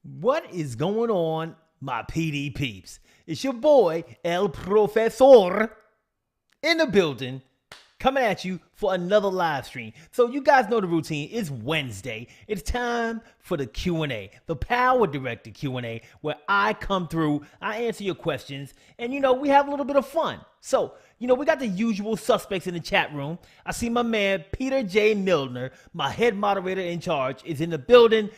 What is going on, my PD peeps? It's your boy, El Profesor, in the building, coming at you for another live stream. So you guys know the routine. It's Wednesday. It's time for the Q&A, the PowerDirector Q&A, where I come through, I answer your questions, and, we have a little bit of fun. So, we got the usual suspects in the chat room. I see my man, Peter J. Milner, my head moderator in charge, is in the building.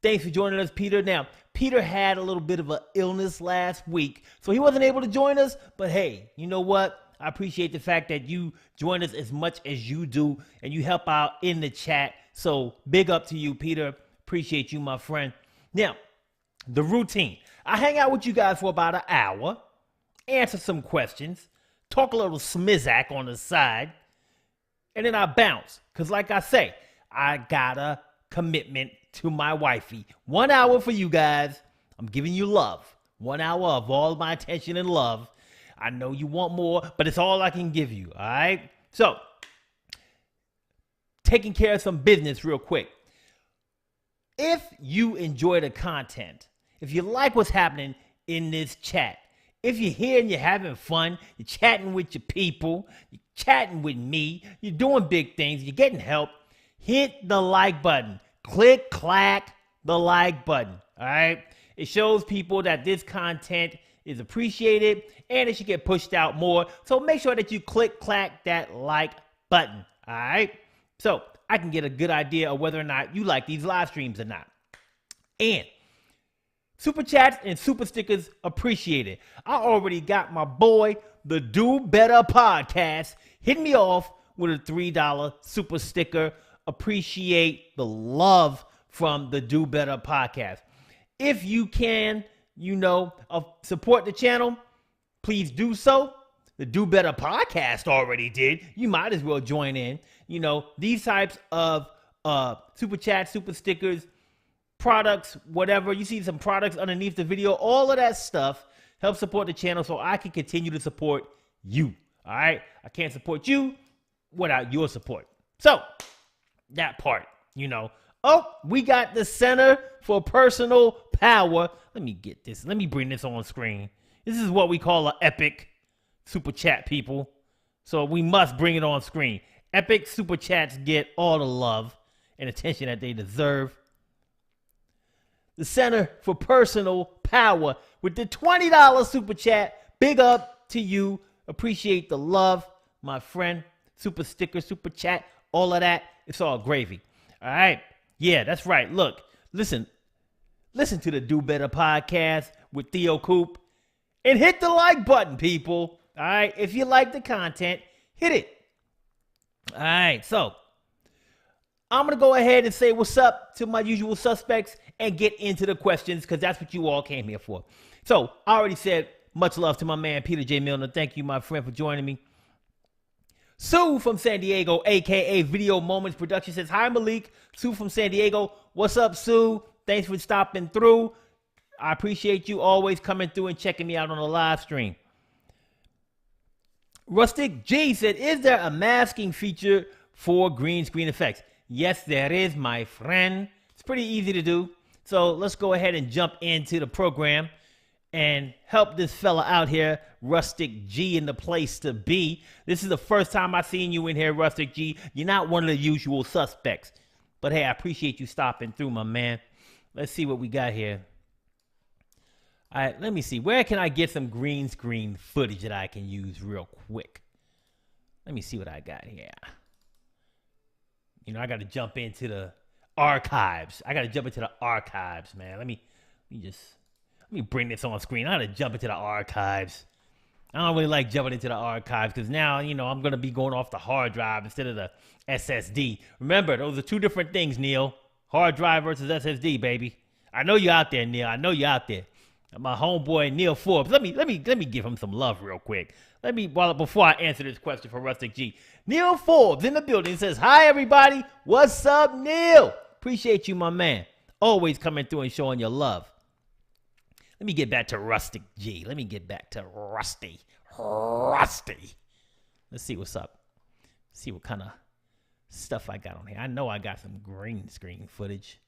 Thanks for joining us, Peter. Now, Peter had a little bit of an illness last week, so he wasn't able to join us. But hey, you know what? I appreciate the fact that you join us as much as you do, and you help out in the chat. So big up to you, Peter. Appreciate you, my friend. Now, the routine. I hang out with you guys for about an hour, answer some questions, talk a little smizzack on the side, and then I bounce. Because like I say, I got a commitment to my wifey. 1 hour for you guys. I'm giving you love. 1 hour of all my attention and love. I know you want more, but it's all I can give you, all right? So, taking care of some business real quick. If you enjoy the content, if you like what's happening in this chat, if you're here and you're having fun, you're chatting with your people, you're chatting with me, you're doing big things, you're getting help, hit the like button. Click, clack the like button, all right? It shows people that this content is appreciated and it should get pushed out more. So make sure that you click, clack that like button, all right? So I can get a good idea of whether or not you like these live streams or not. And super chats and super stickers appreciated. I already got my boy, the Do Better Podcast, hitting me off with a $3 super sticker. Appreciate the love from the Do Better Podcast. If you can, support the channel, please do so. The Do Better Podcast already did. You might as well join in. These types of super chats, super stickers, products, whatever. You see some products underneath the video. All of that stuff helps support the channel so I can continue to support you. All right? I can't support you without your support. So, that part, Oh, we got the Center for Personal Power. Let me get this. Let me bring this on screen. This is what we call an epic super chat, people. So we must bring it on screen. Epic super chats get all the love and attention that they deserve. The Center for Personal Power with the $20 super chat. Big up to you. Appreciate the love, my friend. Super sticker, super chat, all of that. It's all gravy. All right. Yeah, that's right. Look, listen to the Do Better Podcast with Theo Coop and hit the like button, people. All right. If you like the content, hit it. All right. So I'm going to go ahead and say what's up to my usual suspects and get into the questions because that's what you all came here for. So I already said much love to my man, Peter J. Milner. Thank you, my friend, for joining me. Sue from San Diego, a.k.a. Video Moments Production, says, hi, Malik. Sue from San Diego. What's up, Sue? Thanks for stopping through. I appreciate you always coming through and checking me out on the live stream. Rustic G said, is there a masking feature for green screen effects? Yes, there is, my friend. It's pretty easy to do. So let's go ahead and jump into the program and help this fella out here, Rustic G, in the place to be. This is the first time I've seen you in here, Rustic G. You're not one of the usual suspects. But hey, I appreciate you stopping through, my man. Let's see what we got here. All right, let me see. Where can I get some green screen footage that I can use real quick? Let me see what I got here. I got to jump into the archives. Man. Let me bring this on screen. I got to jump into the archives. I don't really like jumping into the archives because now, I'm going to be going off the hard drive instead of the SSD. Remember, those are two different things, Neil. Hard drive versus SSD, baby. I know you're out there, Neil. I know you're out there. My homeboy, Neil Forbes. Let me give him some love real quick. Before I answer this question for Rustic G. Neil Forbes in the building says, hi, everybody. What's up, Neil? Appreciate you, my man. Always coming through and showing your love. Let me get back to Rustic G. Let me get back to Rusty. Let's see what's up. See what kind of stuff I got on here. I know I got some green screen footage.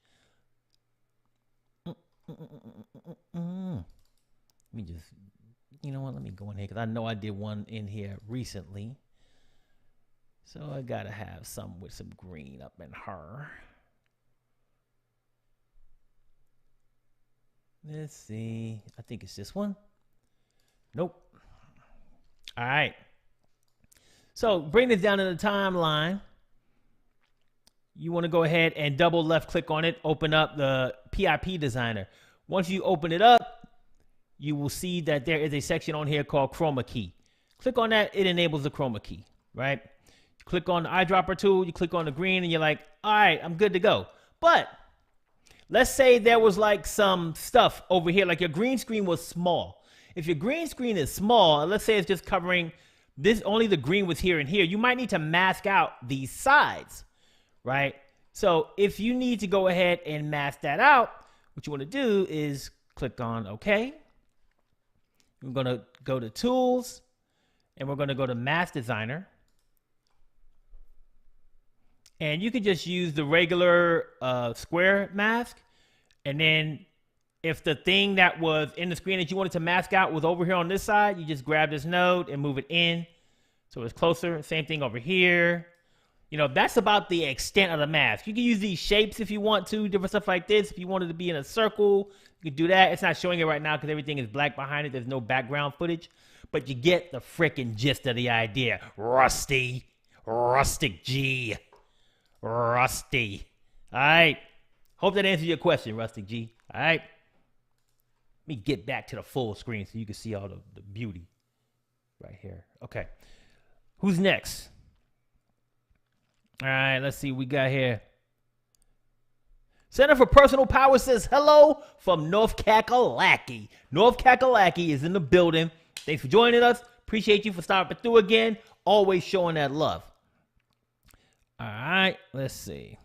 Let me just, you know what? Let me go in here because I know I did one in here recently. So I gotta have some with some green up in her. Let's see. I think it's this one. Nope. All right. So bring this down to the timeline. You want to go ahead and double left click on it. Open up the PIP designer. Once you open it up, you will see that there is a section on here called chroma key. Click on that. It enables the chroma key, right? You click on the eyedropper tool. You click on the green and you're like, all right, I'm good to go. But let's say there was like some stuff over here, like your green screen was small. If your green screen is small, and let's say it's just covering this, only the green was here and here, you might need to mask out these sides, right? So if you need to go ahead and mask that out, what you want to do is click on OK. We're going to go to Tools, and we're going to go to Mask Designer. And you can just use the regular square mask. And then if the thing that was in the screen that you wanted to mask out was over here on this side, you just grab this node and move it in so it's closer. Same thing over here. You know, that's about the extent of the mask. You can use these shapes if you want to, different stuff like this. If you wanted to be in a circle, you could do that. It's not showing it right now because everything is black behind it. There's no background footage. But you get the freaking gist of the idea. Rusty. Rustic G. Rusty. All right. Hope that answers your question, Rustic G. All right. Let me get back to the full screen so you can see all the beauty right here. Okay. Who's next? All right. Let's see what we got here. Center for Personal Power says hello from North Kakalaki. North Kakalaki is in the building. Thanks for joining us. Appreciate you for stopping through again. Always showing that love. All right, let's see.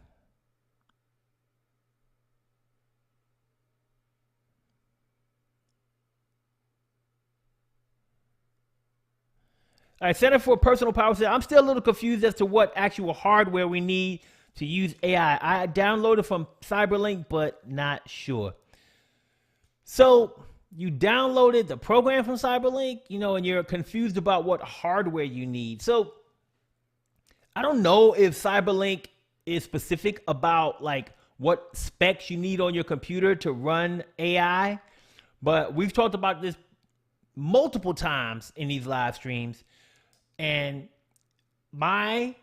All right, Center for Personal Power said, I'm still a little confused as to what actual hardware we need to use AI. I downloaded from Cyberlink, but not sure. So you downloaded the program from Cyberlink, you know, and you're confused about what hardware you need. So I don't know if Cyberlink is specific about like what specs you need on your computer to run AI, but we've talked about this multiple times in these live streams, and my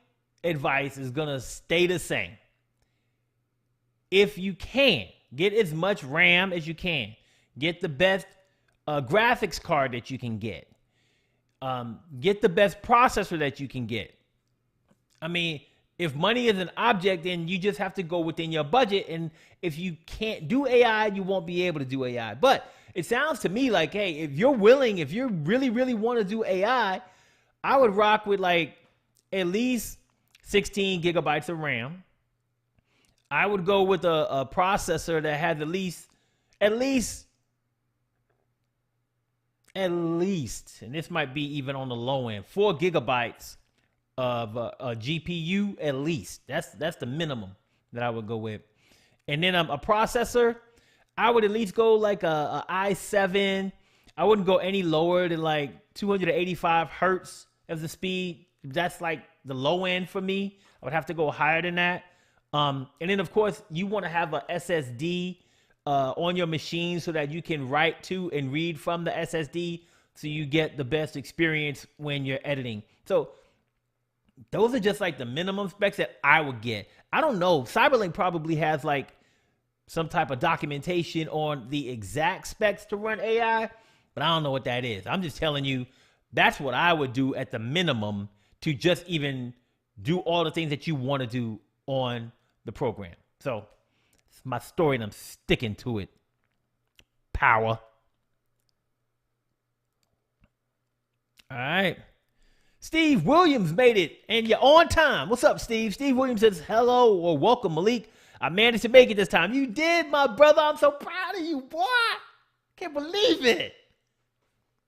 advice is gonna stay the same. If you can, get as much RAM as you can. Get the best graphics card that you can get. Get the best processor that you can get. I mean, if money is an object, then you just have to go within your budget. And if you can't do AI, you won't be able to do AI. But it sounds to me like, hey, if you're willing, if you really, really want to do AI, I would rock with like at least 16 gigabytes of RAM. I would go with a processor that has at least, and this might be even on the low end, 4 gigabytes of a GPU at least. That's the minimum that I would go with. And then a processor, I would at least go like a i7. I wouldn't go any lower than like 285 hertz as the speed. That's like the low end for me. I would have to go higher than that. And then of course you want to have a SSD on your machine so that you can write to and read from the SSD so you get the best experience when you're editing. So those are just like the minimum specs that I would get. I don't know. Cyberlink probably has like some type of documentation on the exact specs to run AI, but I don't know what that is. I'm just telling you, that's what I would do at the minimum to just even do all the things that you want to do on the program. So it's my story and I'm sticking to it. Power. All right. Steve Williams made it, and you're on time. What's up, Steve? Steve Williams says hello or welcome, Malik. I managed to make it this time. You did, my brother. I'm so proud of you, boy. Can't believe it.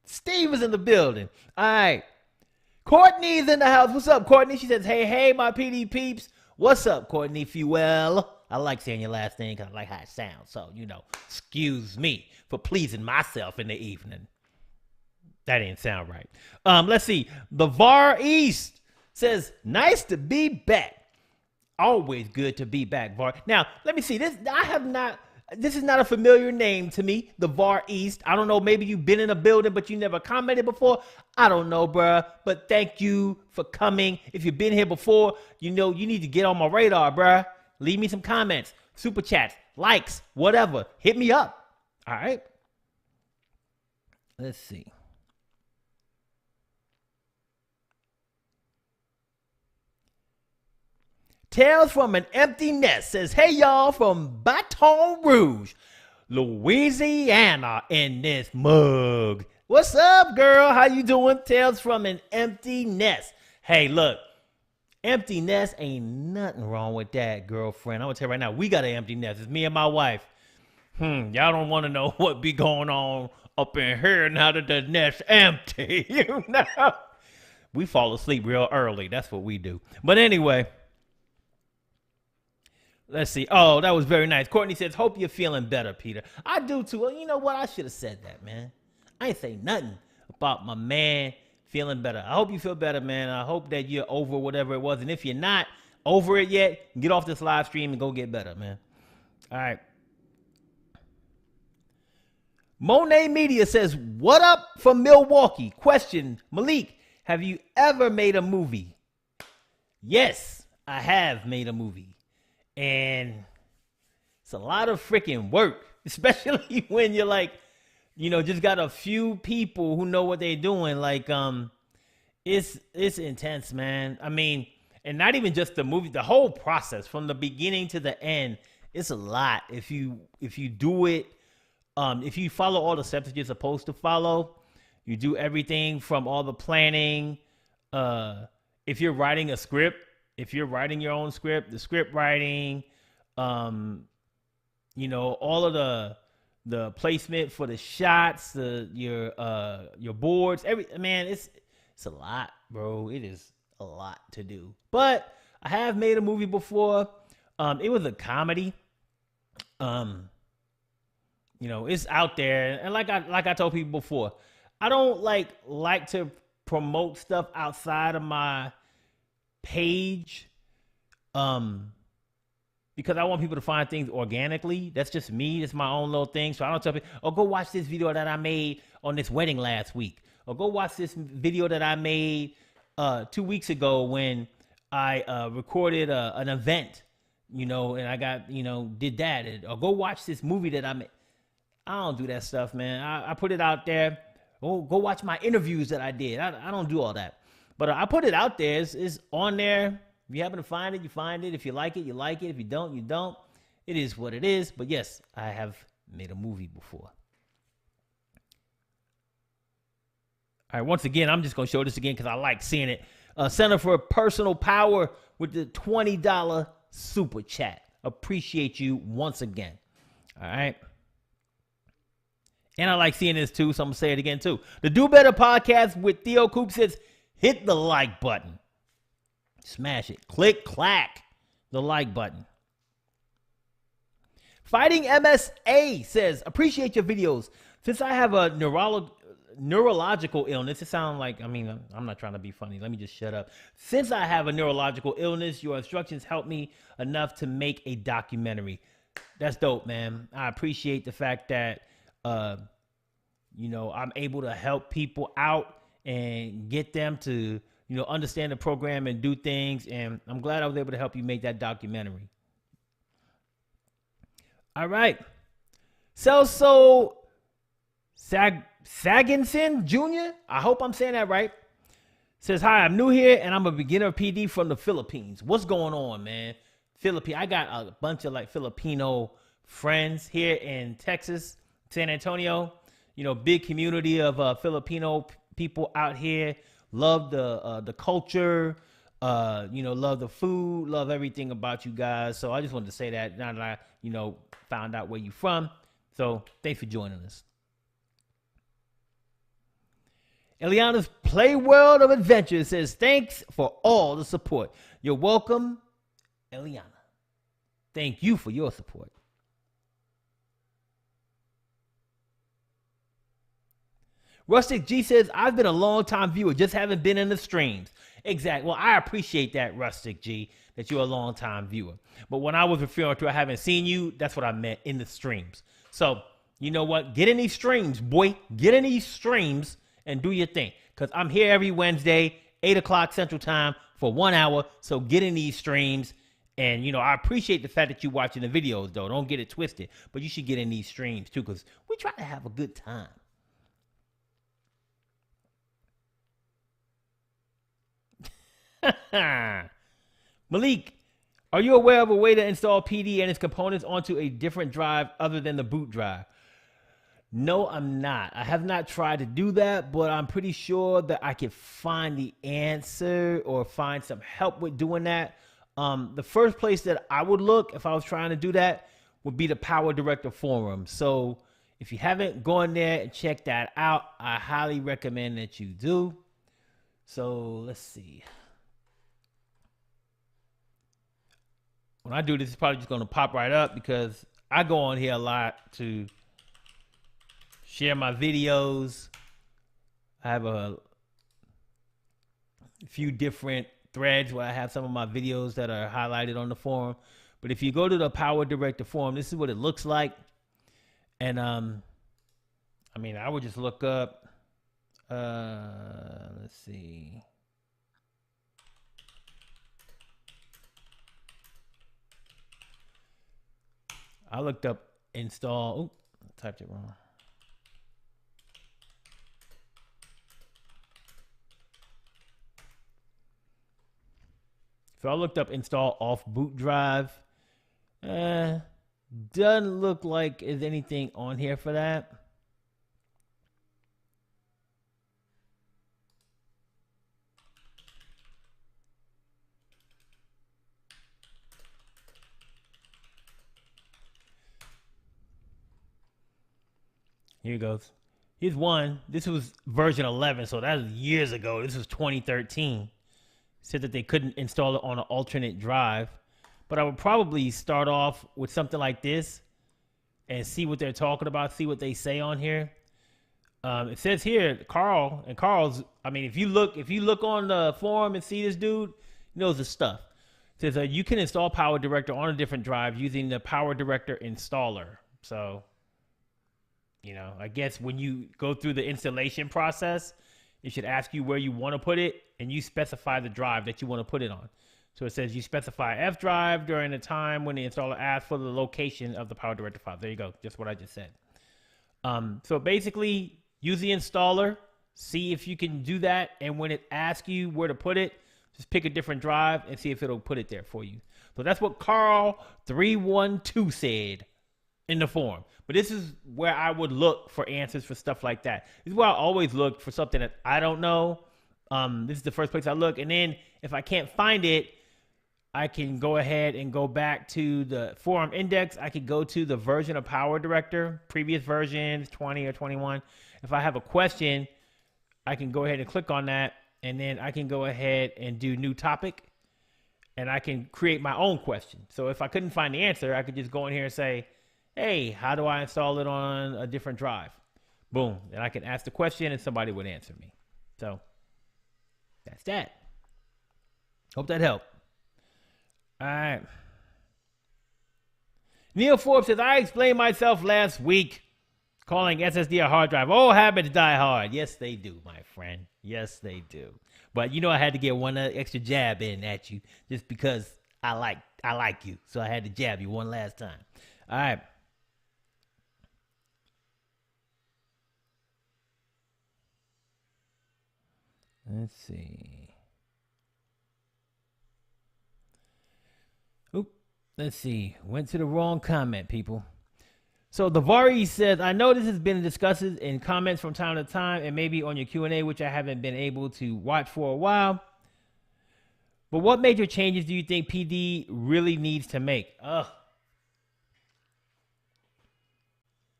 Steve is in the building. All right. Courtney's in the house. What's up, Courtney? She says, hey, my PD peeps. What's up, Courtney Fuel? I like saying your last name because I like how it sounds. So, excuse me for pleasing myself in the evening. That didn't sound right. Let's see. The Var East says, nice to be back. Always good to be back, Var. Now, let me see. This is not a familiar name to me, the Var East. I don't know. Maybe you've been in a building, but you never commented before. I don't know, bruh. But thank you for coming. If you've been here before, you need to get on my radar, bruh. Leave me some comments, super chats, likes, whatever. Hit me up. All right. Let's see. Tales from an Empty Nest says, hey, y'all, from Baton Rouge, Louisiana in this mug. What's up, girl? How you doing? Tales from an Empty Nest. Hey, look, empty nest ain't nothing wrong with that, girlfriend. I'm going to tell you right now, we got an empty nest. It's me and my wife. Y'all don't want to know what be going on up in here now that the nest's empty. We fall asleep real early. That's what we do. But anyway. Let's see. Oh, that was very nice. Courtney says, hope you're feeling better, Peter. I do too. Well, you know what? I should have said that, man. I ain't say nothing about my man feeling better. I hope you feel better, man. I hope that you're over whatever it was. And if you're not over it yet, get off this live stream and go get better, man. All right. Monet Media says, what up from Milwaukee? Question, Malik, have you ever made a movie? Yes, I have made a movie. And it's a lot of freaking work, especially when you're like, just got a few people who know what they're doing. Like, it's intense, man. I mean, and not even just the movie, the whole process from the beginning to the end. It's a lot. If you do it, if you follow all the steps that you're supposed to follow, you do everything from all the planning. If you're writing a script, if you're writing your own script, the script writing, all of the placement for the shots, your boards, it's a lot, bro. It is a lot to do. But I have made a movie before. It was a comedy. It's out there, and like I told people before, I don't like to promote stuff outside of my page because I want people to find things organically. That's just me. It's my own little thing. So I don't tell people, oh, go watch this video that I made on this wedding last week, or go watch this video that I made 2 weeks ago when I recorded an event, and I got, did that, or go watch this movie that I made. I don't do that stuff, man. I put it out there. Oh, go watch my interviews that I did. I don't do all that. But I put it out there. It's on there. If you happen to find it, you find it. If you like it, you like it. If you don't, you don't. It is what it is. But yes, I have made a movie before. All right, once again, I'm just going to show this again because I like seeing it. Center for Personal Power with the $20 super chat. Appreciate you once again. All right. And I like seeing this too, so I'm going to say it again too. The Do Better podcast with Theo Coop says, hit the like button. Smash it. Click, clack, the like button. Fighting MSA says, appreciate your videos. Since I have a neurological illness, it sounds like, I'm not trying to be funny. Let me just shut up. Since I have a neurological illness, your instructions helped me enough to make a documentary. That's dope, man. I appreciate the fact that, I'm able to help people out and get them to, understand the program and do things. And I'm glad I was able to help you make that documentary. All right. Celso Saginson Jr., I hope I'm saying that right, says, hi, I'm new here and I'm a beginner PD from the Philippines. What's going on, man? I got a bunch of Filipino friends here in Texas, San Antonio. Big community of Filipino people out here. Love the culture, love the food, love everything about you guys. So I just wanted to say that now that I, found out where you're from. So thanks for joining us. Eliana's Play World of Adventure says, thanks for all the support. You're welcome, Eliana. Thank you for your support. Rustic G says, I've been a long time viewer, just haven't been in the streams. Exactly. Well, I appreciate that, Rustic G, that you're a long time viewer. But when I was referring to I haven't seen you, that's what I meant, in the streams. So, you know what? Get in these streams, boy. Get in these streams and do your thing. Because I'm here every Wednesday, 8 o'clock Central Time for 1 hour. So get in these streams. And, you know, I appreciate the fact that you're watching the videos, though. Don't get it twisted. But you should get in these streams, too, because we try to have a good time. Malik, are you aware of a way to install PD and its components onto a different drive other than the boot drive? No, I'm not. I have not tried to do that, but I'm pretty sure that I can find the answer or find some help with doing that. The first place that I would look if I was trying to do that would be the PowerDirector forum. So if you haven't gone there and checked that out, I highly recommend that you do. So let's see. When I do this, it's probably just going to pop right up because I go on here a lot to share my videos. I have a few different threads where I have some of my videos that are highlighted on the forum. But if you go to the PowerDirector forum, this is what it looks like. And I mean, I would just look up, let's see. I looked up install. Oop, I typed it wrong. So I looked up install off boot drive. Doesn't look like there's anything on here for that. Here it goes. Here's one. This was version 11, so that was years ago. This was 2013. Said that they couldn't install it on an alternate drive. But I would probably start off with something like this and see what they're talking about, see what they say on here. It says here, Carl, and Carl's, I mean, if you look on the forum and see this dude, he knows his stuff. It says you can install PowerDirector on a different drive using the PowerDirector installer. So, you know, I guess when you go through the installation process, it should ask you where you want to put it, and you specify the drive that you want to put it on. So it says you specify F drive during the time when the installer asks for the location of the PowerDirector file. There you go, just what I just said. So basically, use the installer, see if you can do that, and when it asks you where to put it, just pick a different drive and see if it'll put it there for you. So that's what Carl312 said in the forum. But this is where I would look for answers for stuff like that. This is where I always look for something that I don't know. This is the first place I look. And then if I can't find it, I can go ahead and go back to the forum index. I could go to the version of PowerDirector, previous versions, 20 or 21. If I have a question, I can go ahead and click on that. And then I can go ahead and do new topic. And I can create my own question. So if I couldn't find the answer, I could just go in here and say, hey, how do I install it on a different drive? Boom. And I can ask the question and somebody would answer me. So that's that. Hope that helped. All right. Neil Forbes says, I explained myself last week calling SSD a hard drive. All habits die hard. Yes, they do, my friend. Yes, they do. But you know I had to get one extra jab in at you just because I like you. So I had to jab you one last time. All right. Let's see. Oop. Let's see. Went to the wrong comment, people. So Davari says, I know this has been discussed in comments from time to time and maybe on your Q&A, which I haven't been able to watch for a while. But what major changes do you think PD really needs to make?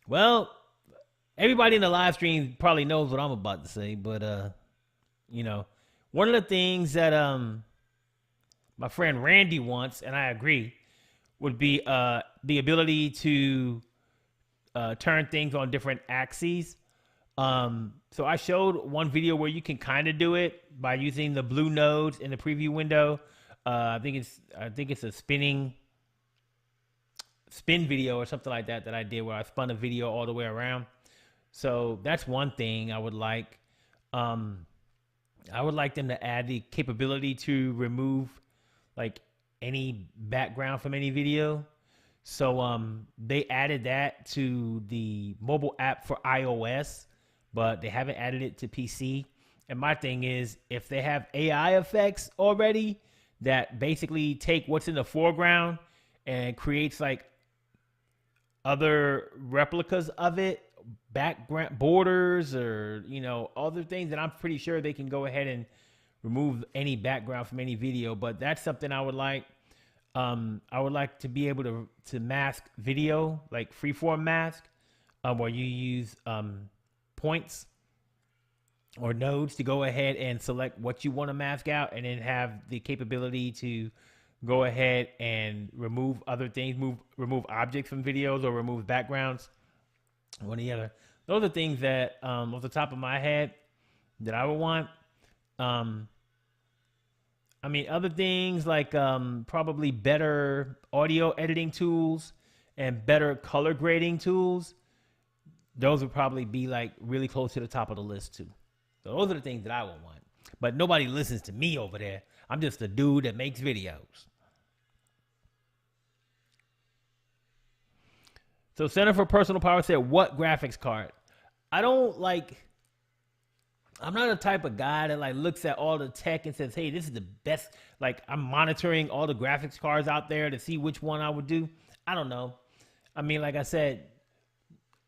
Well, everybody in the live stream probably knows what I'm about to say, but you know, one of the things that my friend Randy wants, and I agree, would be the ability to turn things on different axes. So I showed one video where you can kind of do it by using the blue nodes in the preview window. I think it's a spin video or something like that I did, where I spun a video all the way around. So that's one thing I would like. I would like them to add the capability to remove like any background from any video. So they added that to the mobile app for iOS, but they haven't added it to PC. And my thing is, if they have AI effects already that basically take what's in the foreground and creates like other replicas of it, background borders, or other things, then I'm pretty sure they can go ahead and remove any background from any video. But that's something I would like. I would like to be able to mask video, like freeform mask, where you use points or nodes to go ahead and select what you want to mask out, and then have the capability to go ahead and remove other things, remove objects from videos, or remove backgrounds. One or the other. Those are things that, off the top of my head, that I would want. Other things like probably better audio editing tools and better color grading tools. Those would probably be like really close to the top of the list too. So those are the things that I would want. But nobody listens to me over there. I'm just a dude that makes videos. So Center for Personal Power said, what graphics card? I'm not a type of guy that like looks at all the tech and says, hey, this is the best. Like, I'm monitoring all the graphics cards out there to see which one I would do. I don't know. Like I said,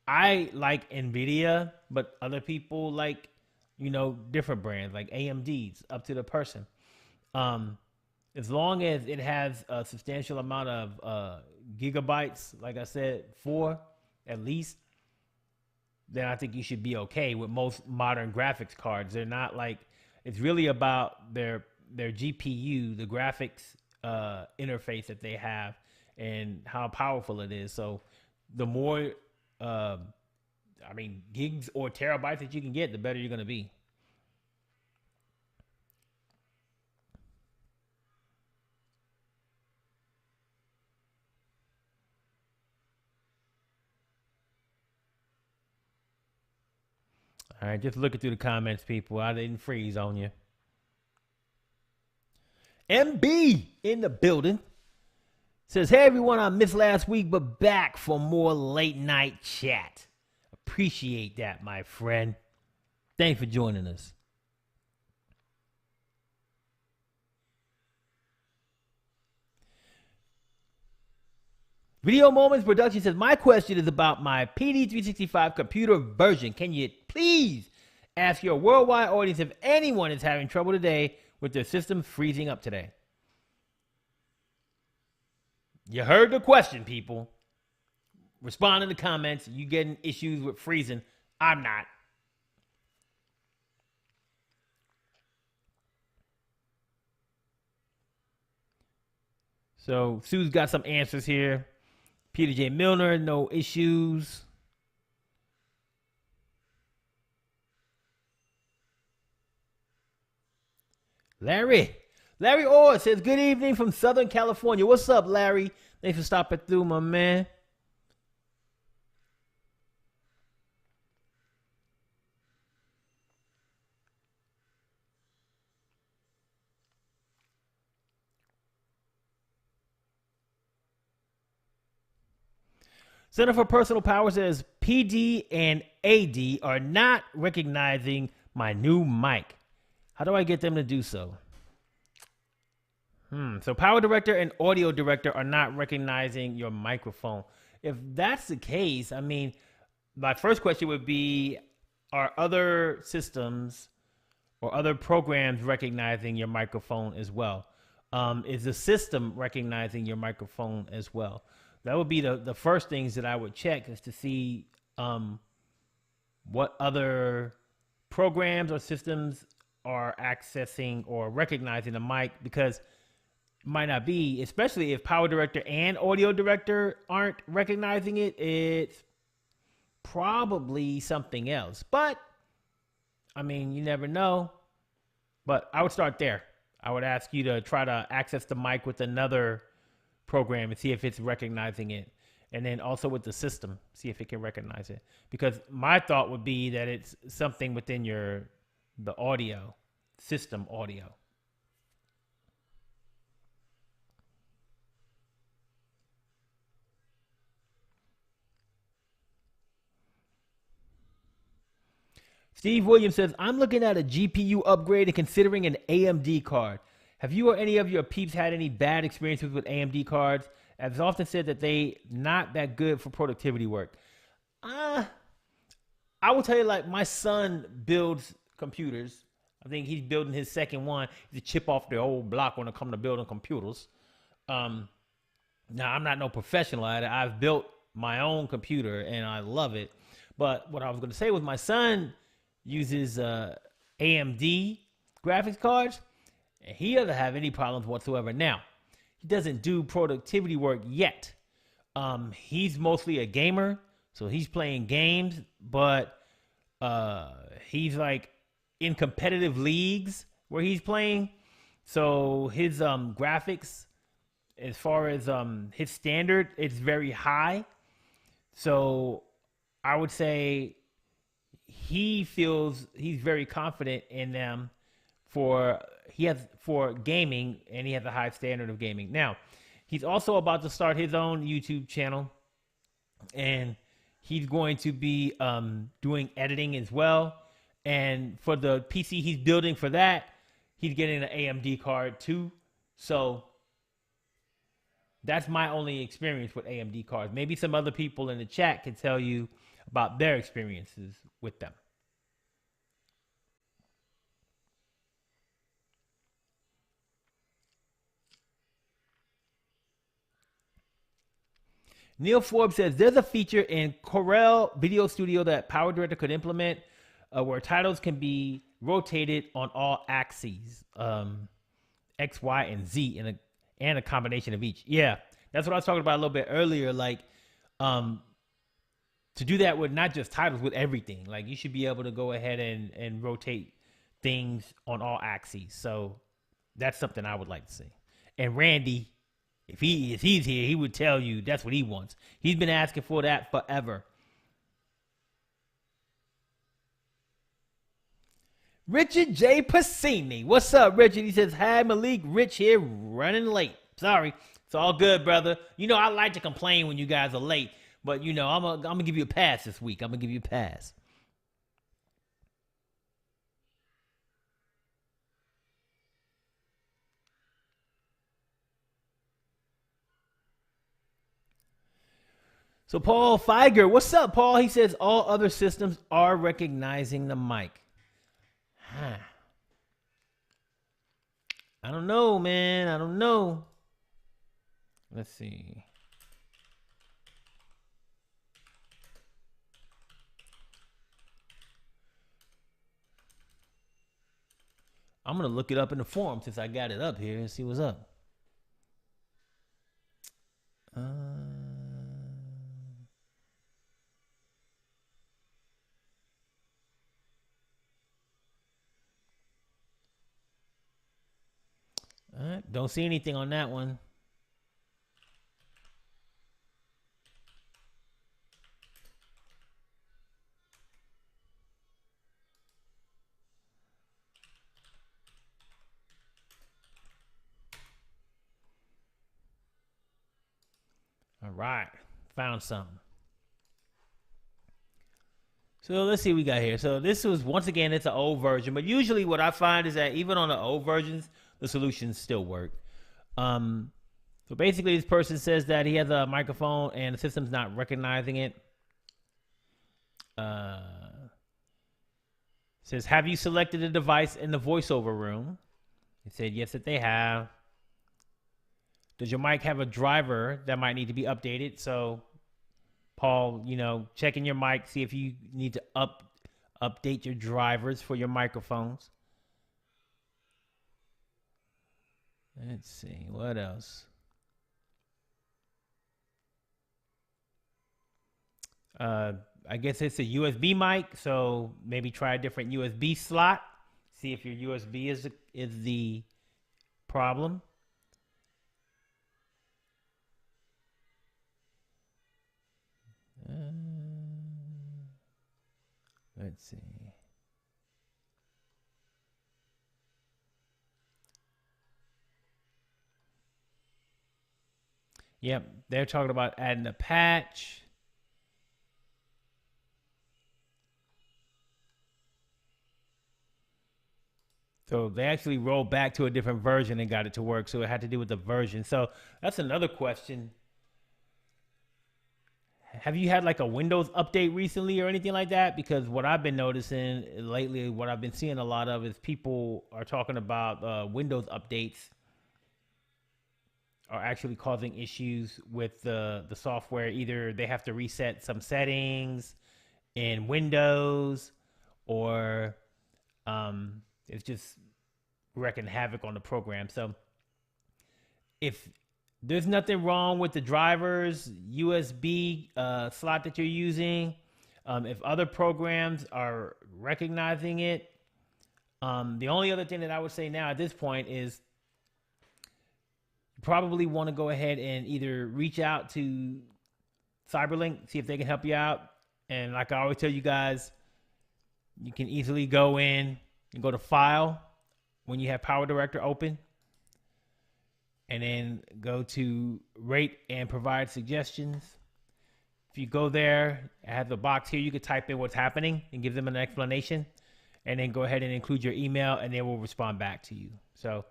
I like NVIDIA, but other people like, different brands like AMD's, up to the person. As long as it has a substantial amount of gigabytes, like I said, 4 at least, then I think you should be okay with most modern graphics cards. They're not like, it's really about their GPU, the graphics interface that they have, and how powerful it is. So the more, gigs or terabytes that you can get, the better you're going to be. All right, just looking through the comments, people. I didn't freeze on you. MB in the building says, hey, everyone, I missed last week, but back for more late night chat. Appreciate that, my friend. Thanks for joining us. Video Moments Production says, my question is about my PD365 computer version. Can you please ask your worldwide audience if anyone is having trouble today with their system freezing up today? You heard the question, people. Respond in the comments. You getting issues with freezing? I'm not. So Sue's got some answers here. Peter J. Milner, no issues. Larry Orr says, good evening from Southern California. What's up, Larry? Thanks for stopping through, my man. Center for Personal Power says, PD and AD are not recognizing my new mic. How do I get them to do so? So PowerDirector and Audio Director are not recognizing your microphone. If that's the case, my first question would be, are other systems or other programs recognizing your microphone as well? Is the system recognizing your microphone as well? That would be the first things that I would check, is to see what other programs or systems are accessing or recognizing the mic, because Might not be, especially if PowerDirector and Audio Director aren't recognizing it. It's probably something else. But I mean, you never know. But I would start there. I would ask you to try to access the mic with another program and see if it's recognizing it. And then also with the system, see if it can recognize it. Because my thought would be that it's something within the audio, system audio. Steve Williams says, I'm looking at a GPU upgrade and considering an AMD card. Have you or any of your peeps had any bad experiences with AMD cards? As often said that they not that good for productivity work. I will tell you, like, my son builds computers. I think he's building his second one. He's a chip off the old block when it comes to building computers. Now, I'm not no professional at it. I've built my own computer and I love it. But what I was going to say was my son uses AMD graphics cards, and he doesn't have any problems whatsoever. Now, he doesn't do productivity work yet. He's mostly a gamer, so he's playing games, but he's like in competitive leagues where he's playing. So his graphics, as far as his standard, it's very high. So I would say he feels he's very confident in them for gaming, and he has a high standard of gaming. Now, he's also about to start his own YouTube channel, and he's going to be doing editing as well. And for the PC he's building for that, he's getting an AMD card too. So that's my only experience with AMD cards. Maybe some other people in the chat can tell you about their experiences with them. Neil Forbes says there's a feature in Corel Video Studio that PowerDirector could implement where titles can be rotated on all axes, X, Y, and Z, and a combination of each. Yeah, that's what I was talking about a little bit earlier. Like, to do that with not just titles, with everything. Like, you should be able to go ahead and rotate things on all axes. So that's something I would like to see. And Randy, if he's here, he would tell you that's what he wants. He's been asking for that forever. Richard J. Pacini. What's up, Richard? He says, hi, Malik. Rich here, running late. Sorry. It's all good, brother. You know, I like to complain when you guys are late. But, you know, I'm going to give you a pass this week. I'm going to give you a pass. So Paul Feiger, what's up, Paul? He says all other systems are recognizing the mic. Huh. I don't know, man. I don't know. Let's see. I'm going to look it up in the forum since I got it up here and see what's up. All right. Don't see anything on that one. All right. Found something. So let's see what we got here. So this was, once again, it's an old version. But usually what I find is that even on the old versions, the solutions still work. So basically this person says that he has a microphone and the system's not recognizing it. Says, have you selected a device in the voiceover room? He said, yes, that they have. Does your mic have a driver that might need to be updated? So, Paul, you know, checking your mic, see if you need to update your drivers for your microphones. Let's see. What else? I guess it's a USB mic, so maybe try a different USB slot. See if your USB is the problem. Uh, let's see. Yep, they're talking about adding a patch. So they actually rolled back to a different version and got it to work. So it had to do with the version. So that's another question. Have you had like a Windows update recently or anything like that? Because what I've been noticing lately, what I've been seeing a lot of is people are talking about Windows updates are actually causing issues with the software. Either they have to reset some settings in Windows, or it's just wreaking havoc on the program. So if there's nothing wrong with the driver's USB slot that you're using, if other programs are recognizing it, the only other thing that I would say now at this point is you probably want to go ahead and either reach out to Cyberlink, see if they can help you out. And like I always tell you guys, you can easily go in and go to File when you have PowerDirector open, and then go to Rate and Provide Suggestions. If you go there, I have the box here. You could type in what's happening and give them an explanation, and then go ahead and include your email, and they will respond back to you. So,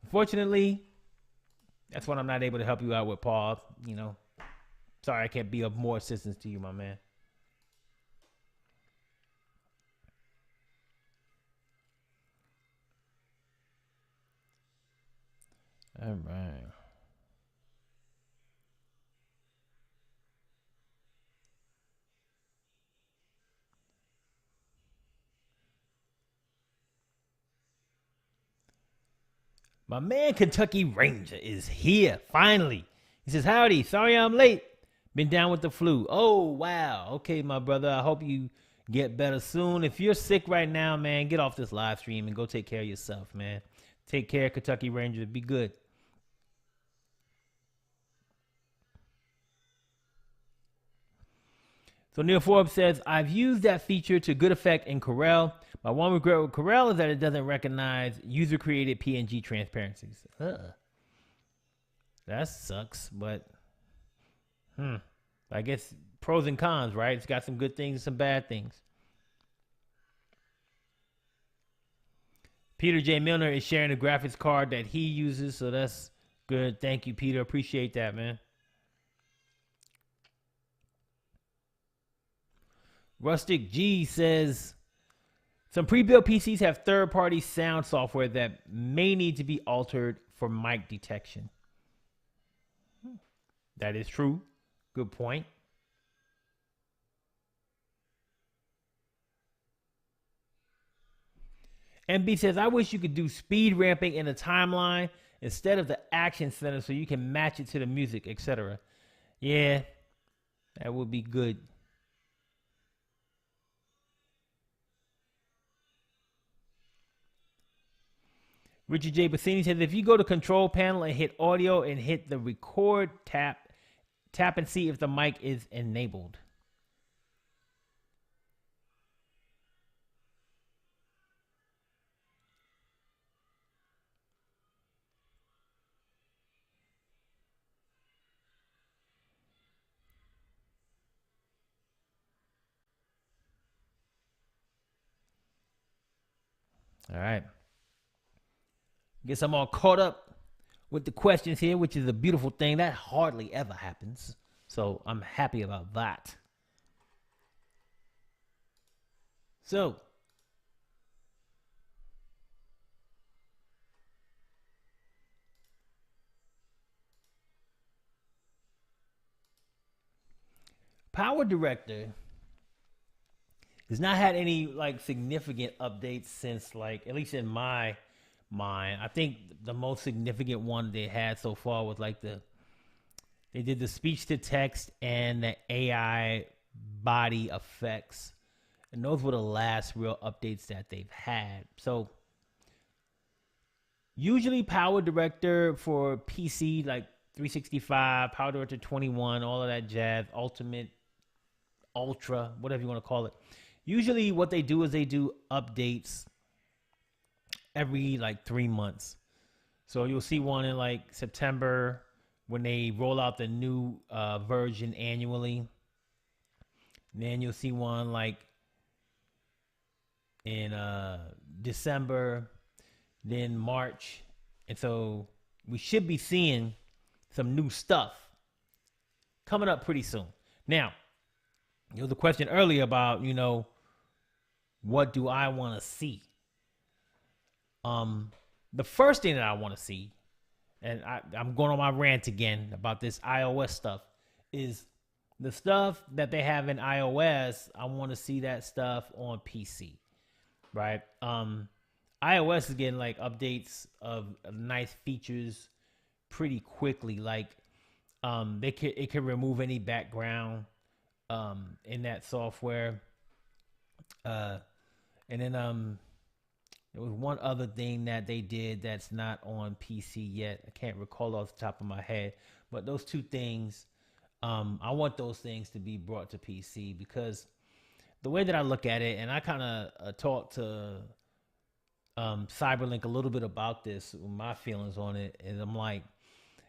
unfortunately, that's what I'm not able to help you out with, Paul. You know, sorry I can't be of more assistance to you, my man. All right. My man Kentucky Ranger is here, finally. He says, howdy, sorry I'm late. Been down with the flu. Oh, wow. Okay, my brother, I hope you get better soon. If you're sick right now, man, get off this live stream and go take care of yourself, man. Take care, Kentucky Ranger. Be good. So Neil Forbes says, I've used that feature to good effect in Corel. My one regret with Corel is that it doesn't recognize user-created PNG transparencies. That sucks, but I guess pros and cons, right? It's got some good things and some bad things. Peter J. Milner is sharing a graphics card that he uses, so that's good. Thank you, Peter. Appreciate that, man. Rustic G says, some pre-built PCs have third-party sound software that may need to be altered for mic detection. That is true. Good point. MB says, I wish you could do speed ramping in a timeline instead of the action center so you can match it to the music, etc. Yeah, that would be good. Richard J. Bassini says, if you go to control panel and hit audio and hit the record tap and see if the mic is enabled. All right. Guess I'm all caught up with the questions here, which is a beautiful thing. That hardly ever happens. So I'm happy about that. So, PowerDirector has not had any like significant updates since, like, at least in my mind. I think the most significant one they had so far was like they did the speech to text and the AI body effects. And those were the last real updates that they've had. So usually PowerDirector for PC, like 365, PowerDirector 21, all of that jazz, Ultimate, Ultra, whatever you want to call it. Usually what they do is they do updates every like 3 months. So you'll see one in like September when they roll out the new version annually. And then you'll see one like in December, then March. And so we should be seeing some new stuff coming up pretty soon. Now, there was a question earlier about, what do I want to see? The first thing that I want to see, and I'm going on my rant again about this iOS stuff, is the stuff that they have in iOS. I want to see that stuff on PC, right? iOS is getting like updates of nice features pretty quickly. Like it can remove any background in that software. And then there was one other thing that they did that's not on PC yet. I can't recall off the top of my head, but those two things, I want those things to be brought to PC, because the way that I look at it, and I kind of talked to Cyberlink a little bit about this, my feelings on it, and I'm like,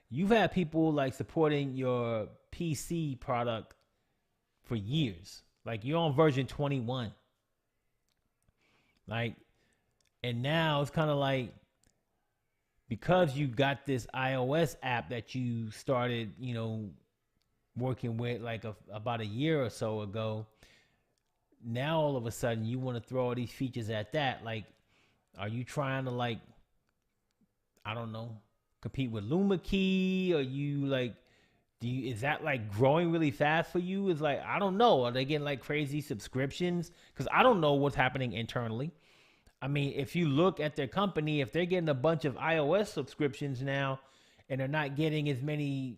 you've had people like supporting your PC product for years. Like you're on version 21. Like, and now it's kind of like, because you got this iOS app that you started, working with like about a year or so ago, now all of a sudden you want to throw all these features at that. Like, are you trying to like, I don't know, compete with LumaKey? Or you like, is that like growing really fast for you? It's like, I don't know. Are they getting like crazy subscriptions? Because I don't know what's happening internally. I mean, if you look at their company, if they're getting a bunch of iOS subscriptions now and they're not getting as many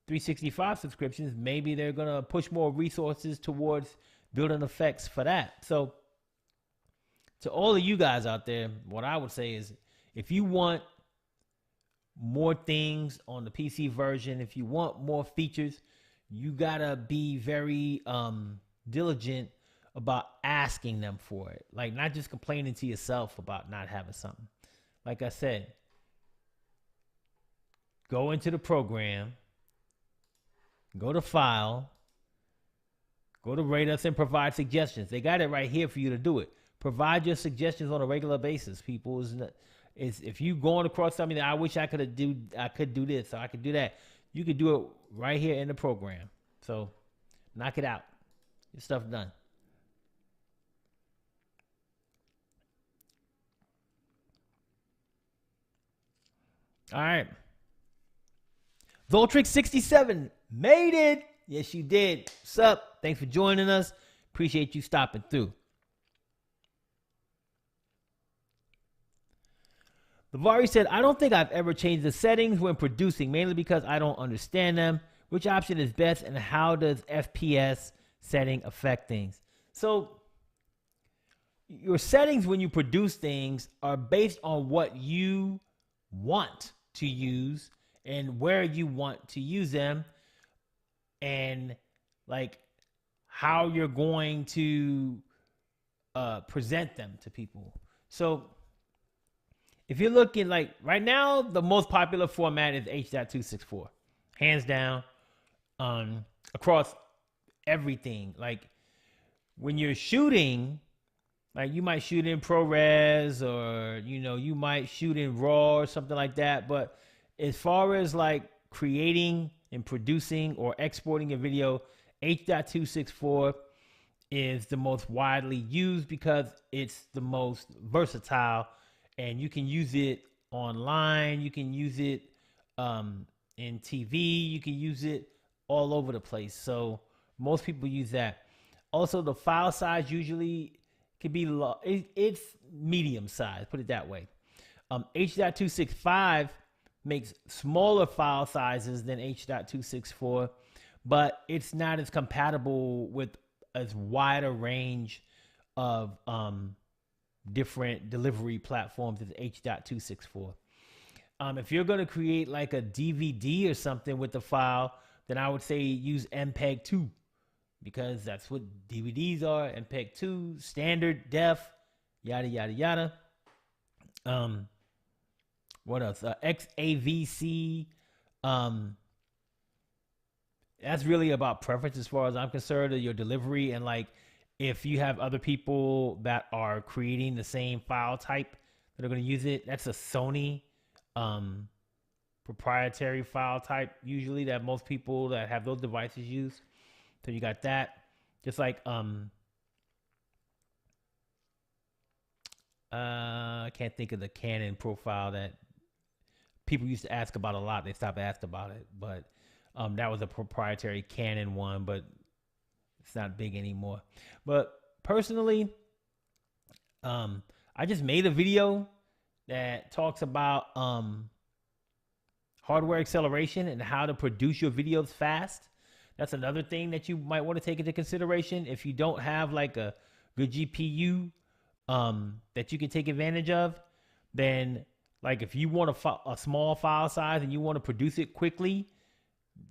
365 subscriptions, maybe they're going to push more resources towards building effects for that. So to all of you guys out there, what I would say is, if you want more things on the PC version, if you want more features, you got to be very diligent about asking them for it. Like, not just complaining to yourself about not having something. Like I said, go into the program, go to File, go to Rate Us and Provide Suggestions. They got it right here for you to do it. Provide your suggestions on a regular basis, people. If you going across something that I wish I could do this, or I could do that, you could do it right here in the program. So knock it out. Your stuff done. All right. Voltrix67 made it. Yes, you did. What's up? Thanks for joining us. Appreciate you stopping through. Lavari said, I don't think I've ever changed the settings when producing, mainly because I don't understand them. Which option is best, and how does FPS setting affect things? So your settings when you produce things are based on what you want to use and where you want to use them, and like how you're going to present them to people. So if you're looking, like right now, the most popular format is H.264, hands down, across everything. Like when you're shooting, like you might shoot in ProRes, or you might shoot in RAW or something like that. But as far as like creating and producing or exporting a video, H.264 is the most widely used because it's the most versatile, and you can use it online, you can use it in TV, you can use it all over the place. So most people use that. Also, the file size usually can be it's medium size, put it that way. H.265 makes smaller file sizes than H.264, but it's not as compatible with as wide a range of different delivery platforms as H.264. If you're going to create like a DVD or something with the file, then I would say use MPEG-2 because that's what DVDs are. MPEG-2, standard def, yada, yada, yada. What else? XAVC. That's really about preference as far as I'm concerned, of your delivery. And like, if you have other people that are creating the same file type that are going to use it, that's a Sony proprietary file type usually that most people that have those devices use. So you got that. Just like I can't think of the Canon profile that people used to ask about a lot. They stopped asking about it, but that was a proprietary Canon one, but it's not big anymore. But personally, I just made a video that talks about hardware acceleration and how to produce your videos fast. That's another thing that you might want to take into consideration. If you don't have like a good GPU that you can take advantage of, then like if you want a small file size and you want to produce it quickly,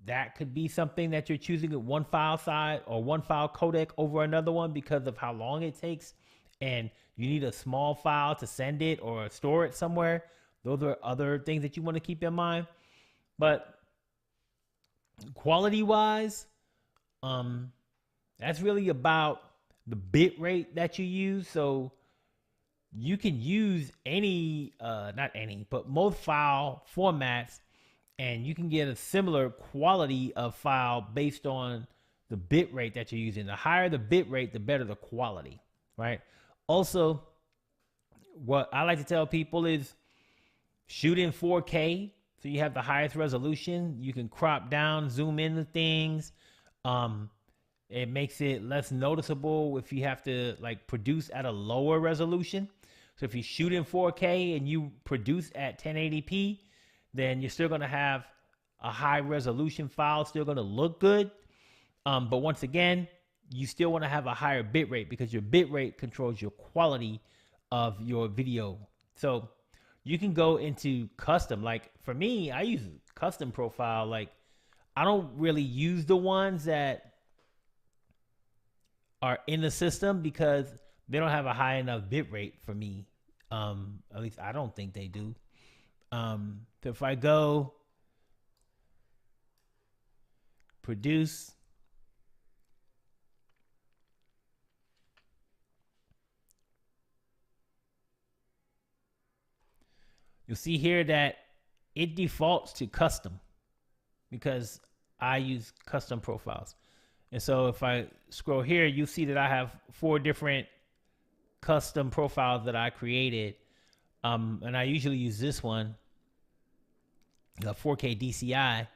that could be something that you're choosing at one file size or one file codec over another one because of how long it takes, and you need a small file to send it or store it somewhere. Those are other things that you want to keep in mind. But quality wise, that's really about the bit rate that you use. So you can use any, not any, but most file formats, and you can get a similar quality of file based on the bit rate that you're using. The higher the bit rate, the better the quality, right? Also, what I like to tell people is shoot in 4K. So you have the highest resolution. You can crop down, zoom into things. It makes it less noticeable if you have to like produce at a lower resolution. So if you shoot in 4K and you produce at 1080p, then you're still going to have a high resolution file, still going to look good. But once again, you still want to have a higher bit rate because your bit rate controls your quality of your video. So you can go into custom. Like for me, I use custom profile. Like I don't really use the ones that are in the system because they don't have a high enough bit rate for me. At least I don't think they do. So if I go produce, you'll see here that it defaults to custom because I use custom profiles. And so if I scroll here, you see that I have 4 different custom profiles that I created. And I usually use this one, the 4K DCI.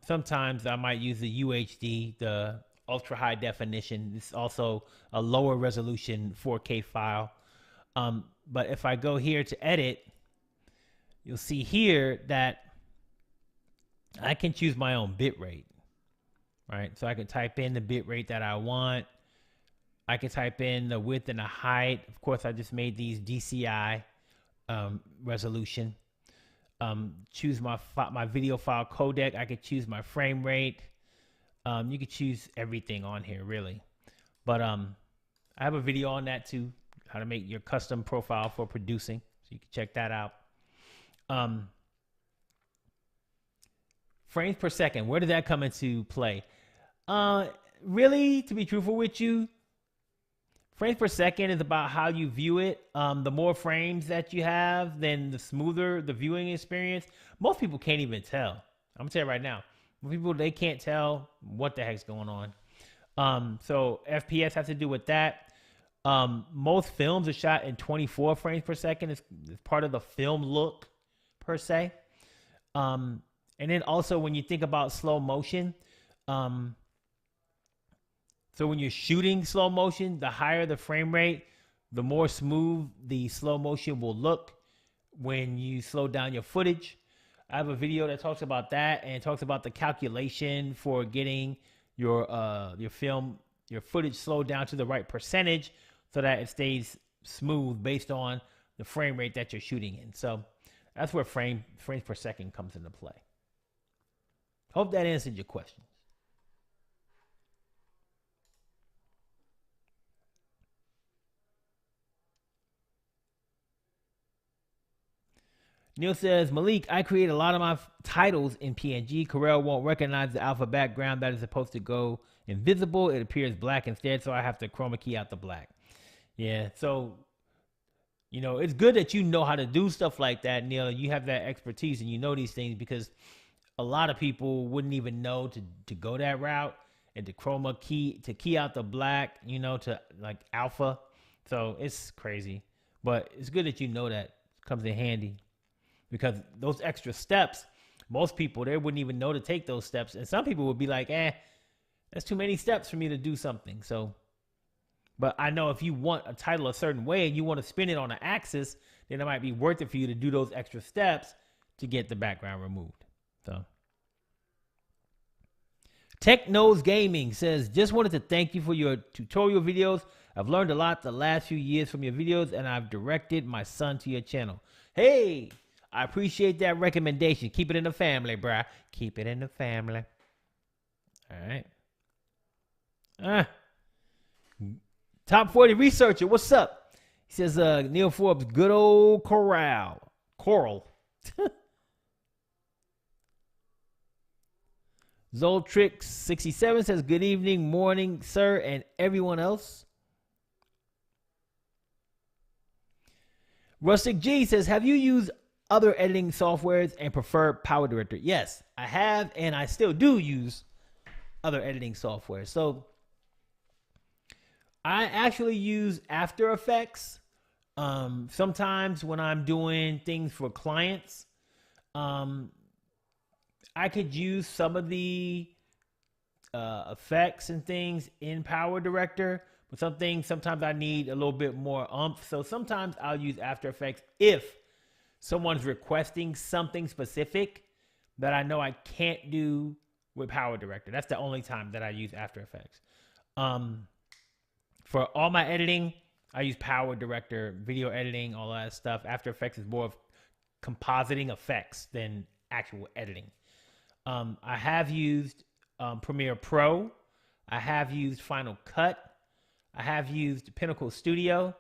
Sometimes I might use the UHD, the ultra high definition. It's also a lower resolution 4K file. But if I go here to edit, you'll see here that I can choose my own bit rate, right? So I can type in the bit rate that I want. I can type in the width and the height. Of course, I just made these DCI resolution. Choose my video file codec. I could choose my frame rate. You could choose everything on here, really. But I have a video on that too, how to make your custom profile for producing. So you can check that out. Frames per second, where did that come into play? Really, to be truthful with you, frames per second is about how you view it. The more frames that you have, then the smoother the viewing experience. Most people can't even tell. I'm gonna tell you right now, people, they can't tell what the heck's going on. So FPS has to do with that. Most films are shot in 24 frames per second. It's part of the film look per se. And then also when you think about slow motion, so when you're shooting slow motion, the higher the frame rate, the more smooth the slow motion will look. when you slow down your footage. I have a video that talks about that and talks about the calculation for getting your film, your footage slowed down to the right percentage so that it stays smooth based on the frame rate that you're shooting in. So that's where frames per second comes into play. Hope that answered your questions. Neil says, Malik, I create a lot of my titles in PNG. Corel won't recognize the alpha background that is supposed to go invisible. It appears black instead, so I have to chroma key out the black. Yeah, so, you know, it's good that you know how to do stuff like that, Neil. You have that expertise and you know these things, because a lot of people wouldn't even know to go that route and to chroma key, to key out the black, you know, to like alpha. So it's crazy. But it's good that you know that. It comes in handy. Because those extra steps, most people, they wouldn't even know to take those steps. And some people would be like, that's too many steps for me to do something. So, but I know if you want a title a certain way and you want to spin it on an axis, then it might be worth it for you to do those extra steps to get the background removed. So, Tech Knows Gaming says, just wanted to thank you for your tutorial videos. I've learned a lot the last few years from your videos, and I've directed my son to your channel. Hey! I appreciate that recommendation. Keep it in the family, bruh. Keep it in the family. All right. Top 40 researcher, what's up? He says, Neil Forbes, good old Coral. Zoltrix67 says, good evening, morning, sir, and everyone else. Rustic G says, have you used other editing softwares and prefer PowerDirector? Yes, I have, and I still do use other editing software. So I actually use After Effects. Sometimes when I'm doing things for clients, I could use some of the effects and things in PowerDirector, but sometimes I need a little bit more oomph. So sometimes I'll use After Effects if someone's requesting something specific that I know I can't do with PowerDirector. That's the only time that I use After Effects. For all my editing, I use PowerDirector, video editing, all that stuff. After Effects is more of compositing effects than actual editing. I have used Premiere Pro. I have used Final Cut. I have used Pinnacle Studio.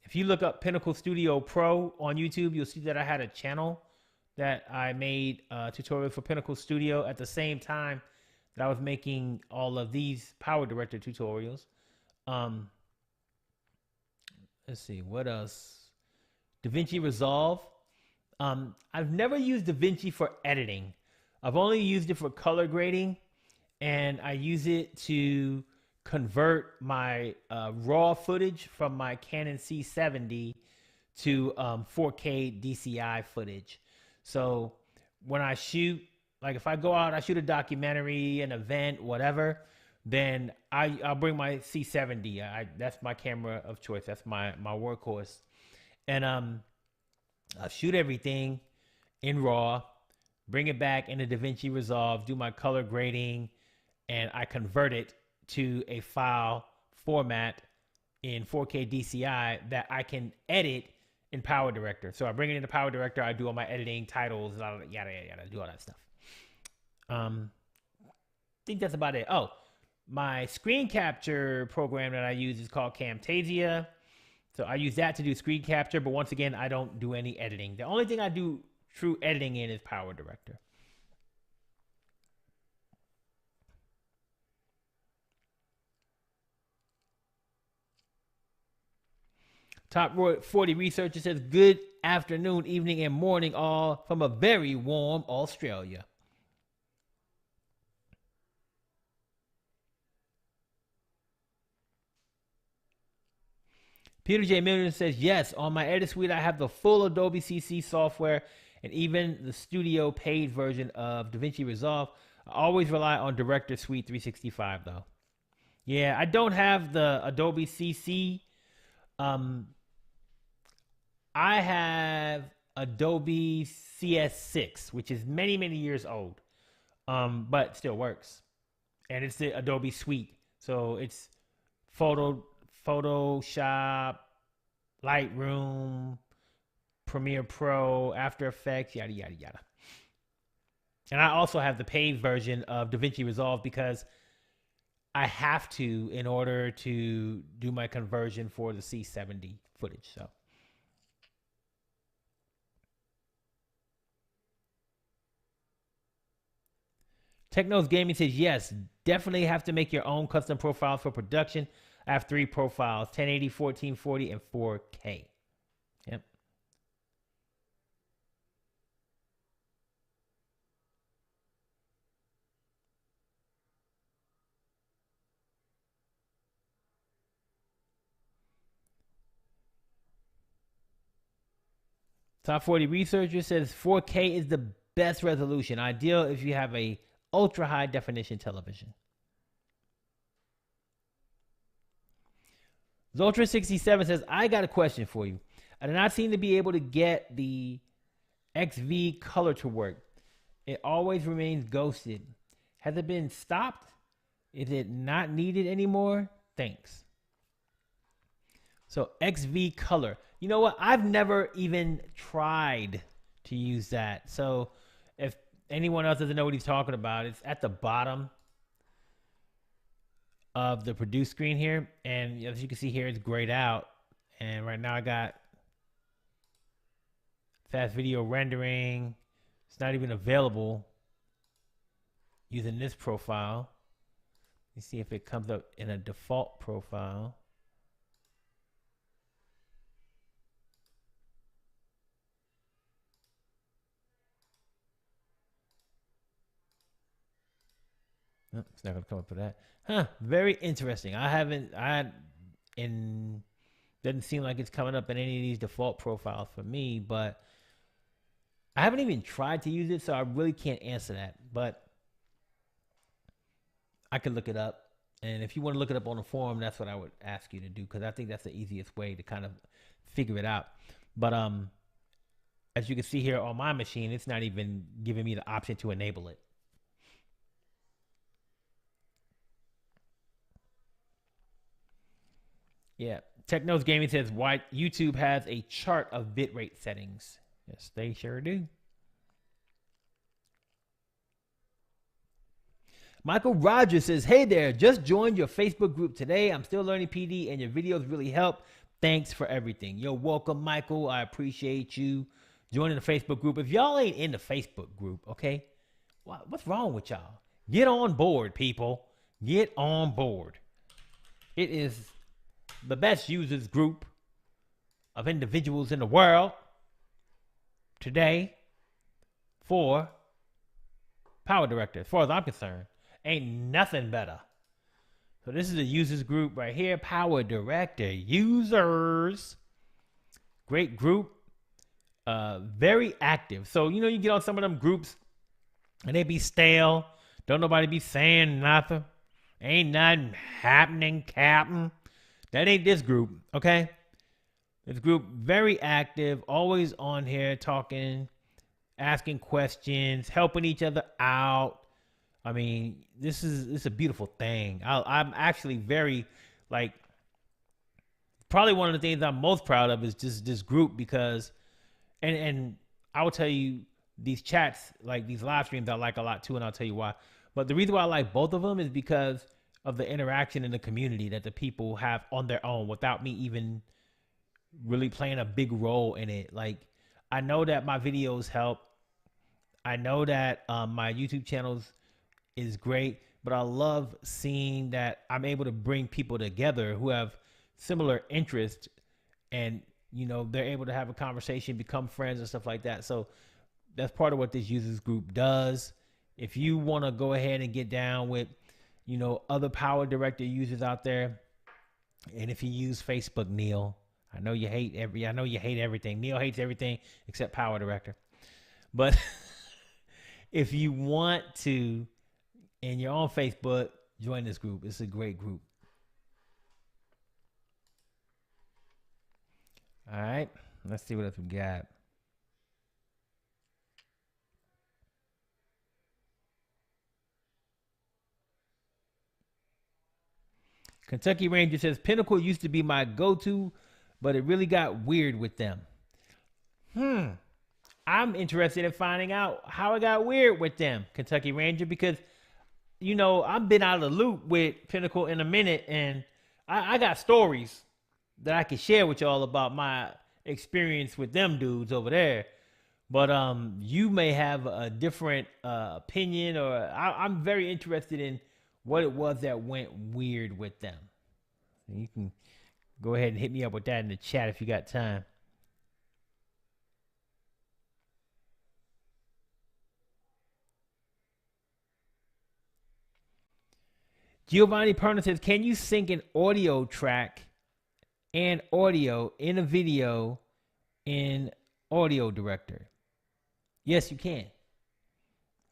If you look up Pinnacle Studio Pro on YouTube, you'll see that I had a channel that I made tutorials for Pinnacle Studio at the same time that I was making all of these PowerDirector tutorials. Let's see, what else? DaVinci Resolve. I've never used DaVinci for editing. I've only used it for color grading, and I use it to convert my raw footage from my Canon C70 to 4K DCI footage. So when I shoot, like if I go out, I shoot a documentary, an event, whatever, then I'll bring my C70. That's my camera of choice. That's my workhorse. And I'll shoot everything in RAW, bring it back into DaVinci Resolve, do my color grading, and I convert it to a file format in 4K DCI that I can edit in PowerDirector. So I bring it into PowerDirector, I do all my editing, titles, yada, yada, yada, do all that stuff. I think that's about it. Oh, my screen capture program that I use is called Camtasia. So I use that to do screen capture, but once again, I don't do any editing. The only thing I do true editing in is PowerDirector. Top 40 researcher says, good afternoon, evening, and morning, all from a very warm Australia. Peter J. Million says, yes, on my edit suite, I have the full Adobe CC software and even the studio paid version of DaVinci Resolve. I always rely on Director Suite 365, though. Yeah, I don't have the Adobe CC. I have Adobe CS6, which is many, many years old, but still works. And it's the Adobe suite. So it's Photoshop, Lightroom, Premiere Pro, After Effects, yada, yada, yada. And I also have the paid version of DaVinci Resolve because I have to in order to do my conversion for the C70 footage. So Technos Gaming says, yes, definitely have to make your own custom profiles for production. I have 3 profiles, 1080, 1440, and 4K. Yep. Top 40 researcher says 4K is the best resolution, ideal if you have a ultra high definition television. Zoltra67 says, I got a question for you. I do not seem to be able to get the XV color to work. It always remains ghosted. Has it been stopped? Is it not needed anymore? Thanks. So XV color. You know what? I've never even tried to use that. So if anyone else doesn't know what he's talking about, it's at the bottom of the produce screen here. And as you can see here, it's grayed out. And right now I got fast video rendering. It's not even available using this profile. You see if it comes up in a default profile. Oh, it's not gonna come up with that. Huh, very interesting. Doesn't seem like it's coming up in any of these default profiles for me, but I haven't even tried to use it, so I really can't answer that. But I could look it up. And if you want to look it up on the forum, that's what I would ask you to do, because I think that's the easiest way to kind of figure it out. But as you can see here on my machine, it's not even giving me the option to enable it. Yeah. Technos Gaming says, why YouTube has a chart of bitrate settings. Yes, they sure do. Michael Rogers says, hey there, just joined your Facebook group today. I'm still learning PD and your videos really help. Thanks for everything. You're welcome, Michael. I appreciate you joining the Facebook group. If y'all ain't in the Facebook group, okay, what's wrong with y'all? Get on board, people. Get on board. It is the best users group of individuals in the world today for PowerDirector, as far as I'm concerned. Ain't nothing better. So this is a users group right here, PowerDirector users. Great group, very active. So, you know, you get on some of them groups and they be stale. Don't nobody be saying nothing. Ain't nothing happening, Captain. That ain't this group, okay? This group, very active, always on here talking, asking questions, helping each other out. I mean, this is a beautiful thing. I'm actually very, like, probably one of the things I'm most proud of is just this group, because, and I will tell you, these chats, like these live streams, I like a lot too, and I'll tell you why. But the reason why I like both of them is because of the interaction in the community that the people have on their own without me even really playing a big role in it. Like, I know that my videos help. I know that my YouTube channels is great, but I love seeing that I'm able to bring people together who have similar interests, and, you know, they're able to have a conversation, become friends and stuff like that. So that's part of what this users group does. If you want to go ahead and get down with, you know, other PowerDirector users out there, and if you use Facebook, Neil, I know you hate everything. Neil hates everything except PowerDirector. But if you want to, and you're on Facebook, join this group. It's a great group. All right. Let's see what else we got. Kentucky Ranger says Pinnacle used to be my go-to, but it really got weird with them. I'm interested in finding out how it got weird with them, Kentucky Ranger, because I've been out of the loop with Pinnacle in a minute, and I got stories that I can share with y'all about my experience with them dudes over there. But you may have a different opinion, or I'm very interested in what it was that went weird with them. You can go ahead and hit me up with that in the chat if you got time. Giovanni Perna says, can you sync an audio track and audio in a video in PowerDirector? Yes, you can.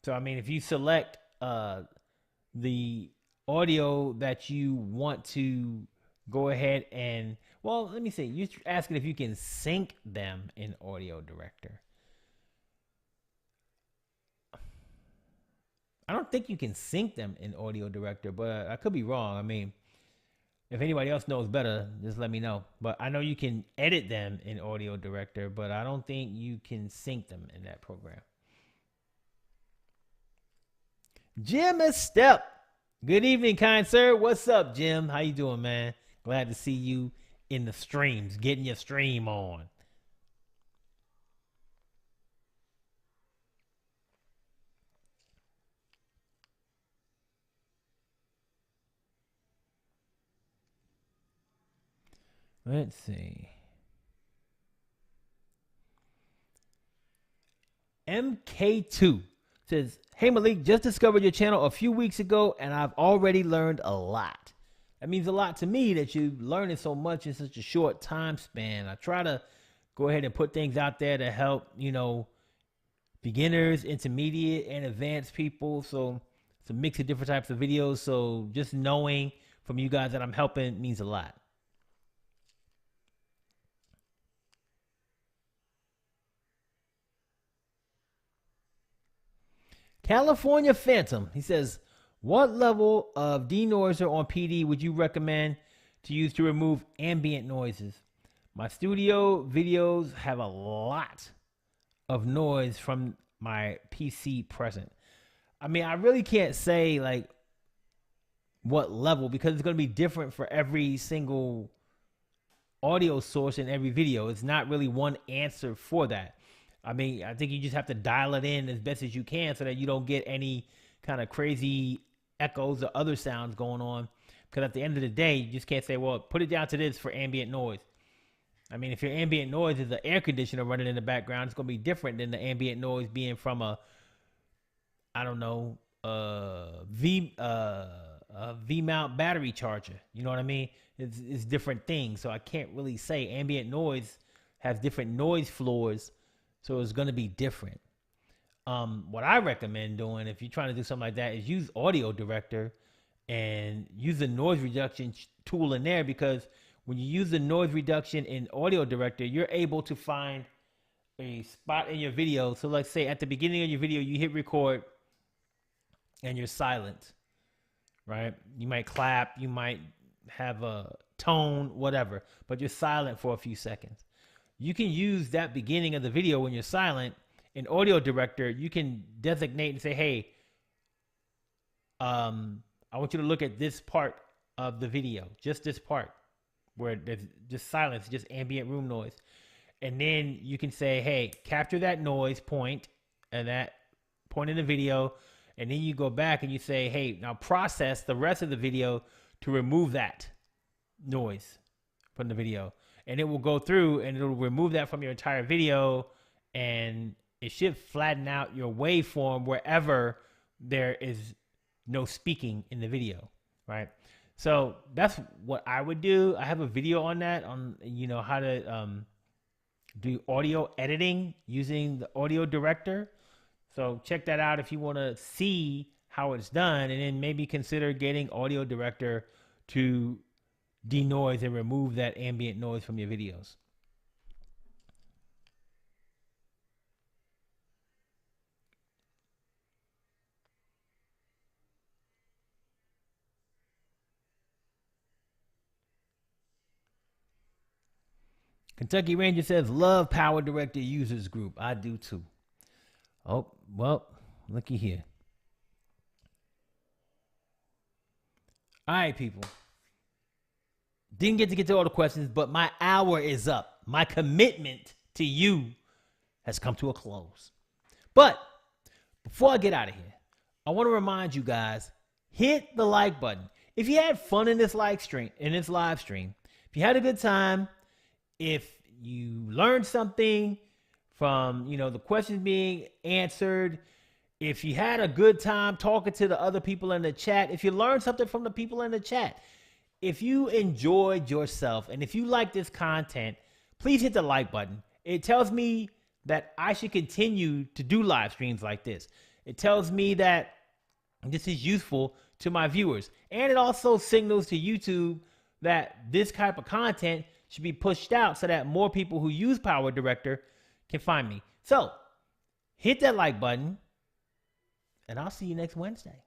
So, I mean, if you select the audio that you want to go ahead and, well, let me see. You're asking if you can sync them in PowerDirector. I don't think you can sync them in PowerDirector, but I could be wrong. I mean, if anybody else knows better, just let me know. But I know you can edit them in PowerDirector, but I don't think you can sync them in that program. Jim Estep. Good evening, kind sir. What's up, Jim? How you doing, man? Glad to see you in the streams, getting your stream on. Let's see. MK2 says, hey Malik, just discovered your channel a few weeks ago and I've already learned a lot. That means a lot to me that you're learning so much in such a short time span. I try to go ahead and put things out there to help, beginners, intermediate, and advanced people. So it's a mix of different types of videos. So just knowing from you guys that I'm helping means a lot. California Phantom, he says, what level of denoiser on PD would you recommend to use to remove ambient noises? My studio videos have a lot of noise from my PC present. I mean, I really can't say like what level because it's going to be different for every single audio source in every video. It's not really one answer for that. I mean, I think you just have to dial it in as best as you can so that you don't get any kind of crazy echoes or other sounds going on. Because at the end of the day, you just can't say, well, put it down to this for ambient noise. I mean, if your ambient noise is an air conditioner running in the background, it's going to be different than the ambient noise being from a V-mount battery charger. You know what I mean? It's different things. So I can't really say. Ambient noise has different noise floors. So it's going to be different. What I recommend doing if you're trying to do something like that is use PowerDirector and use the noise reduction tool in there, because when you use the noise reduction in PowerDirector, you're able to find a spot in your video. So let's say at the beginning of your video, you hit record and you're silent, right? You might clap, you might have a tone, whatever, but you're silent for a few seconds. You can use that beginning of the video when you're silent. In PowerDirector, you can designate and say, hey, I want you to look at this part of the video, just this part where there's just silence, just ambient room noise. And then you can say, hey, capture that noise point and that point in the video. And then you go back and you say, hey, now process the rest of the video to remove that noise from the video. And it will go through and it'll remove that from your entire video, and it should flatten out your waveform wherever there is no speaking in the video, right? So that's what I would do. I have a video on that, on how to do audio editing using the PowerDirector. So check that out if you want to see how it's done, and then maybe consider getting PowerDirector to denoise and remove that ambient noise from your videos. Kentucky Ranger says, love PowerDirector users group. I do too. Oh, well, looky here. All right, people. Didn't get to all the questions, but my hour is up. My commitment to you has come to a close. But before I get out of here, I want to remind you guys, hit the like button. If you had fun in this live stream, if you had a good time, if you learned something from, the questions being answered, if you had a good time talking to the other people in the chat, if you learned something from the people in the chat, if you enjoyed yourself, and if you like this content, please hit the like button. It tells me that I should continue to do live streams like this. It tells me that this is useful to my viewers. And it also signals to YouTube that this type of content should be pushed out so that more people who use PowerDirector can find me. So hit that like button, and I'll see you next Wednesday.